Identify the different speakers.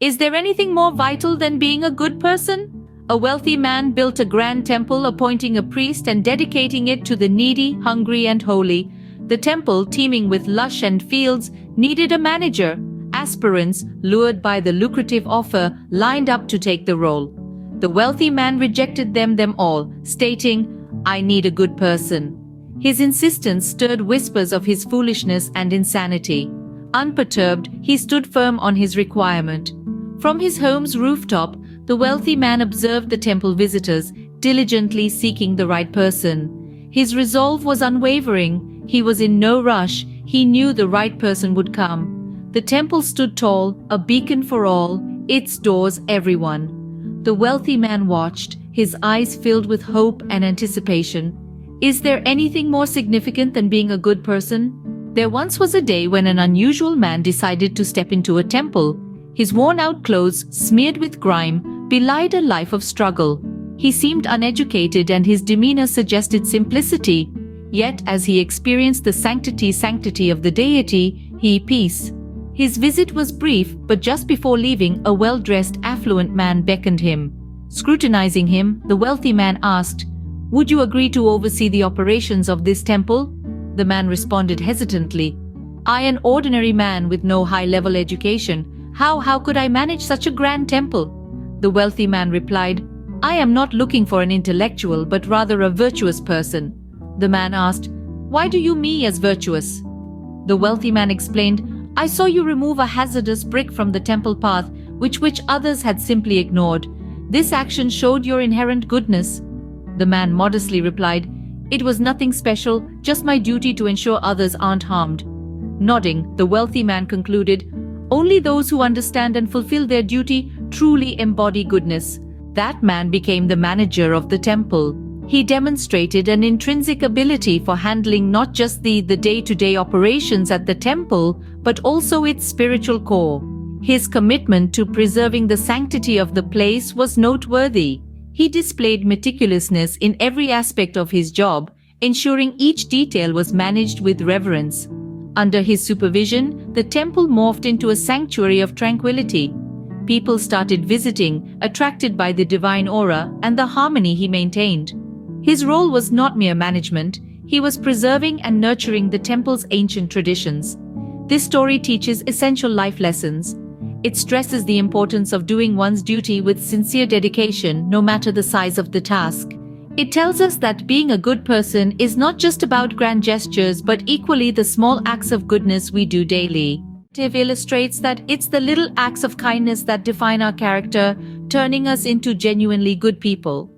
Speaker 1: Is there anything more vital than being a good person? A wealthy man built a grand temple, appointing a priest and dedicating it to the needy, hungry, and holy. The temple, teeming with lush and fields, needed a manager. Aspirants, lured by the lucrative offer, lined up to take the role. The wealthy man rejected them all, stating, "I need a good person." His insistence stirred whispers of his foolishness and insanity. Unperturbed, he stood firm on his requirement. From his home's rooftop, the wealthy man observed the temple visitors, diligently seeking the right person. His resolve was unwavering. He was in no rush. He knew the right person would come. The temple stood tall, a beacon for all, its doors everyone. The wealthy man watched, his eyes filled with hope and anticipation. Is there anything more significant than being a good person? There once was a day when an unusual man decided to step into a temple. His worn-out clothes, smeared with grime, belied a life of struggle. He seemed uneducated and his demeanor suggested simplicity. Yet as he experienced the sanctity of the deity, peace. His visit was brief, but just before leaving, a well-dressed, affluent man beckoned him. Scrutinizing him, the wealthy man asked, "Would you agree to oversee the operations of this temple?" The man responded hesitantly, "I, an ordinary man with no high-level education, how could I manage such a grand temple?" The wealthy man replied, "I am not looking for an intellectual, but rather a virtuous person." The man asked, "Why do you me as virtuous?" The wealthy man explained, "I saw you remove a hazardous brick from the temple path, which others had simply ignored. This action showed your inherent goodness." The man modestly replied, "It was nothing special, just my duty to ensure others aren't harmed." Nodding, the wealthy man concluded, "Only those who understand and fulfill their duty truly embody goodness." That man became the manager of the temple. He demonstrated an intrinsic ability for handling not just the day-to-day operations at the temple, but also its spiritual core. His commitment to preserving the sanctity of the place was noteworthy. He displayed meticulousness in every aspect of his job, ensuring each detail was managed with reverence. Under his supervision, the temple morphed into a sanctuary of tranquility. People started visiting, attracted by the divine aura and the harmony he maintained. His role was not mere management, he was preserving and nurturing the temple's ancient traditions. This story teaches essential life lessons. It stresses the importance of doing one's duty with sincere dedication, no matter the size of the task. It tells us that being a good person is not just about grand gestures, but equally the small acts of goodness we do daily. It illustrates that it's the little acts of kindness that define our character, turning us into genuinely good people.